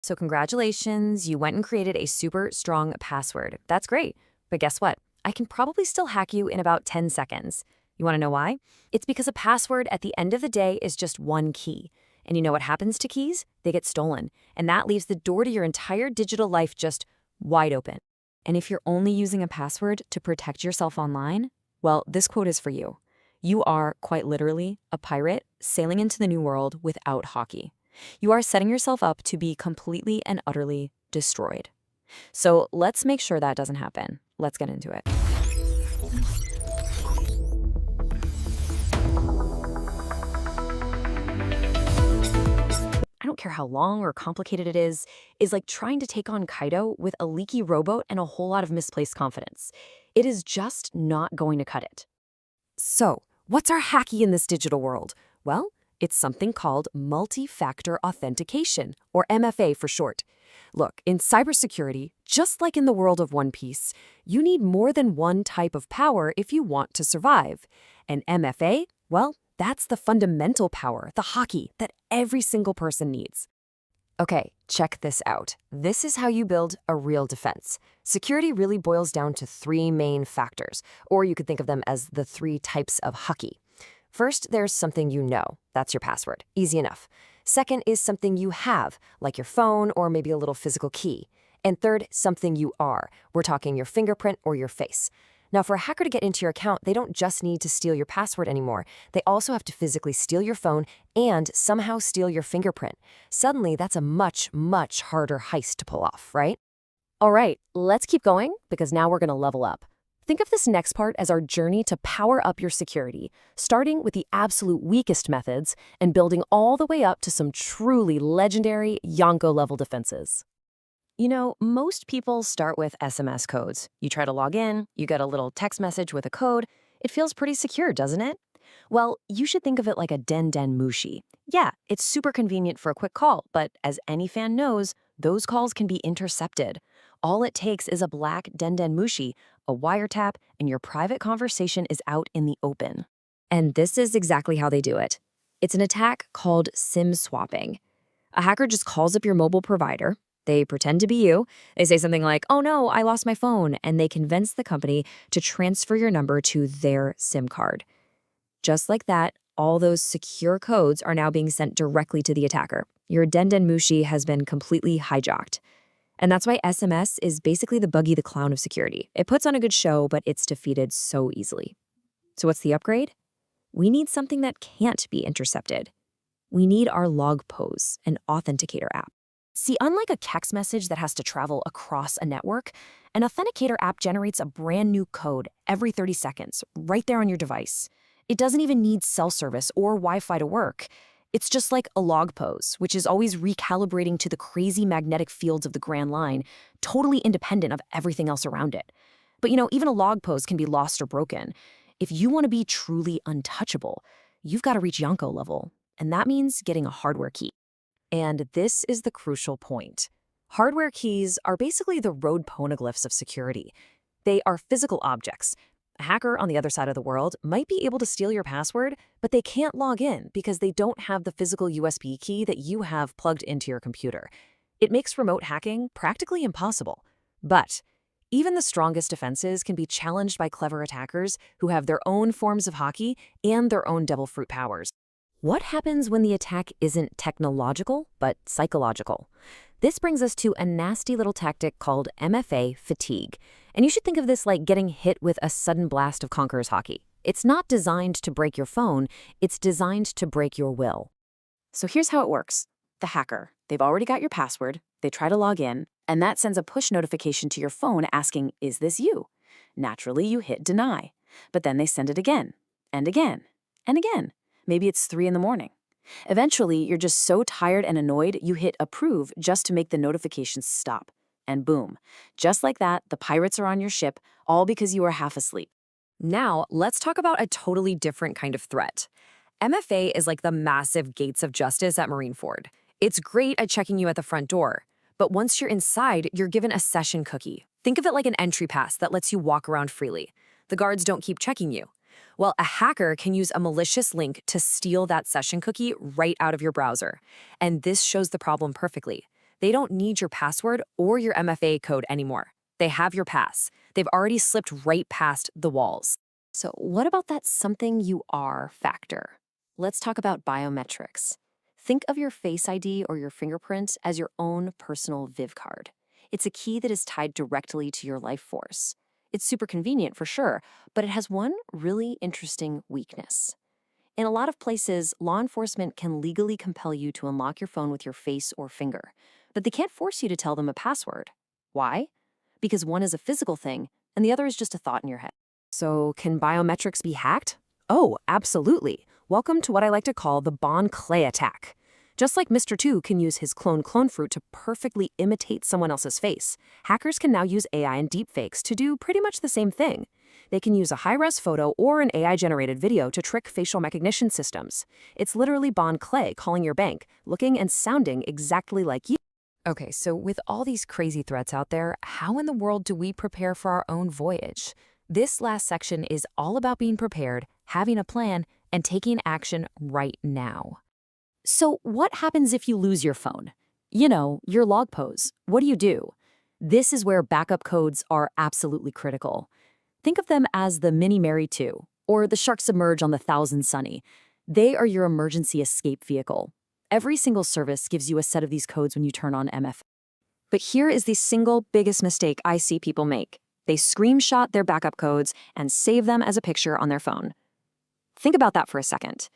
So congratulations, you went and created a super strong password. That's great. But guess what? I can probably still hack you in about 10 seconds. You want to know why? It's because a password at the end of the day is just one key. And you know what happens to keys? They get stolen. And that leaves the door to your entire digital life just wide open. And if you're only using a password to protect yourself online, well, this quote is for you. You are, quite literally, a pirate sailing into the new world without Haki. You are setting yourself up to be completely and utterly destroyed. So let's make sure that doesn't happen. Let's get into it. I don't care how long or complicated it is like trying to take on Kaido with a leaky rowboat and a whole lot of misplaced confidence. It is just not going to cut it. So, what's our hacky in this digital world? Well, it's something called multi-factor authentication, or MFA for short. Look, in cybersecurity, just like in the world of One Piece, you need more than one type of power if you want to survive. And MFA, well, that's the fundamental power, the haki, that every single person needs. Okay, check this out. This is how you build a real defense. Security really boils down to three main factors, or you could think of them as the three types of haki. First, there's something you know. That's your password. Easy enough. Second is something you have, like your phone or maybe a little physical key. And third, something you are. We're talking your fingerprint or your face. Now, for a hacker to get into your account, they don't just need to steal your password anymore. They also have to physically steal your phone and somehow steal your fingerprint. Suddenly, that's a much, much harder heist to pull off, right? All right, let's keep going because now we're going to level up. Think of this next part as our journey to power up your security, starting with the absolute weakest methods and building all the way up to some truly legendary Yonko level defenses. You know, most people start with SMS codes. You try to log in, you get a little text message with a code. It feels pretty secure, doesn't it? Well, you should think of it like a Den Den Mushi. Yeah, it's super convenient for a quick call, but as any fan knows, those calls can be intercepted. All it takes is a black Den Den Mushi, a wiretap, and your private conversation is out in the open. And this is exactly how they do it. It's an attack called SIM swapping. A hacker just calls up your mobile provider. They pretend to be you. They say something like, "Oh no, I lost my phone," and they convince the company to transfer your number to their SIM card. Just like that, all those secure codes are now being sent directly to the attacker. Your Den Den Mushi has been completely hijacked. And that's why SMS is basically the Buggy the Clown of security. It puts on a good show, but it's defeated so easily. So what's the upgrade? We need something that can't be intercepted. We need our log pose, an Authenticator app. See, unlike a text message that has to travel across a network, an Authenticator app generates a brand new code every 30 seconds, right there on your device. It doesn't even need cell service or Wi-Fi to work. It's just like a log pose, which is always recalibrating to the crazy magnetic fields of the Grand Line, totally independent of everything else around it. But you know, even a log pose can be lost or broken. If you want to be truly untouchable, you've got to reach Yonko level, and that means getting a hardware key. And this is the crucial point. Hardware keys are basically the Road Poneglyphs of security. They are physical objects. A hacker on the other side of the world might be able to steal your password, but they can't log in because they don't have the physical USB key that you have plugged into your computer. It makes remote hacking practically impossible. But even the strongest defenses can be challenged by clever attackers who have their own forms of haki and their own devil fruit powers. What happens when the attack isn't technological, but psychological? This brings us to a nasty little tactic called MFA fatigue. And you should think of this like getting hit with a sudden blast of Conqueror's Haki. It's not designed to break your phone, it's designed to break your will. So here's how it works. The hacker, they've already got your password, they try to log in, and that sends a push notification to your phone asking, "Is this you?" Naturally, you hit deny. But then they send it again, and again, and again. Maybe it's 3 in the morning. Eventually, you're just so tired and annoyed, you hit approve just to make the notifications stop. And boom, just like that, the pirates are on your ship, all because you are half asleep. Now, let's talk about a totally different kind of threat. MFA is like the massive gates of justice at Marineford. It's great at checking you at the front door, but once you're inside, you're given a session cookie. Think of it like an entry pass that lets you walk around freely. The guards don't keep checking you. Well, a hacker can use a malicious link to steal that session cookie right out of your browser. And this shows the problem perfectly. They don't need your password or your MFA code anymore. They have your pass. They've already slipped right past the walls. So what about that something you are factor? Let's talk about biometrics. Think of your Face ID or your fingerprint as your own personal Viv card. It's a key that is tied directly to your life force. It's super convenient for sure, but it has one really interesting weakness. In a lot of places, law enforcement can legally compel you to unlock your phone with your face or finger, but they can't force you to tell them a password. Why? Because one is a physical thing and the other is just a thought in your head. So can biometrics be hacked? Oh, absolutely. Welcome to what I like to call the Bankai attack. Just like Mr. 2 can use his clone fruit to perfectly imitate someone else's face, hackers can now use AI and deepfakes to do pretty much the same thing. They can use a high-res photo or an AI-generated video to trick facial recognition systems. It's literally Bankai calling your bank, looking and sounding exactly like you. Okay, so with all these crazy threats out there, how in the world do we prepare for our own voyage? This last section is all about being prepared, having a plan, and taking action right now. So what happens if you lose your phone? You know, your log pose. What do? This is where backup codes are absolutely critical. Think of them as the Mini Mary 2, or the Shark Submerge on the Thousand Sunny. They are your emergency escape vehicle. Every single service gives you a set of these codes when you turn on MF. But here is the single biggest mistake I see people make. They screenshot their backup codes and save them as a picture on their phone. Think about that for a second.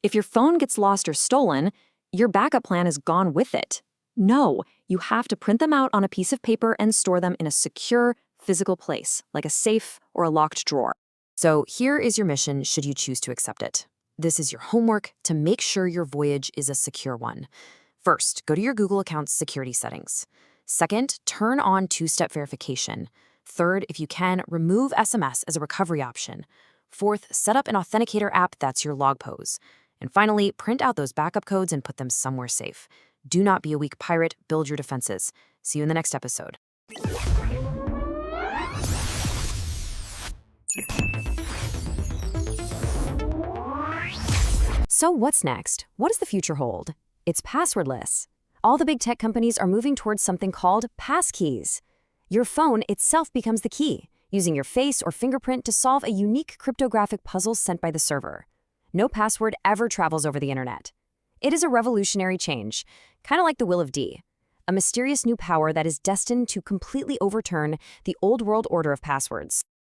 If your phone gets lost or stolen, your backup plan is gone with it. No, you have to print them out on a piece of paper and store them in a secure, physical place, like a safe or a locked drawer. So here is your mission should you choose to accept it. This is your homework to make sure your voyage is a secure one. First, go to your Google account's security settings. Second, turn on two-step verification. Third, if you can, remove SMS as a recovery option. Fourth, set up an Authenticator app that's your log pose. And finally, print out those backup codes and put them somewhere safe. Do not be a weak pirate, build your defenses. See you in the next episode. So what's next? What does the future hold? It's passwordless. All the big tech companies are moving towards something called Passkeys. Your phone itself becomes the key, using your face or fingerprint to solve a unique cryptographic puzzle sent by the server. No password ever travels over the internet. It is a revolutionary change, kind of like the Will of D, a mysterious new power that is destined to completely overturn the old world order of passwords.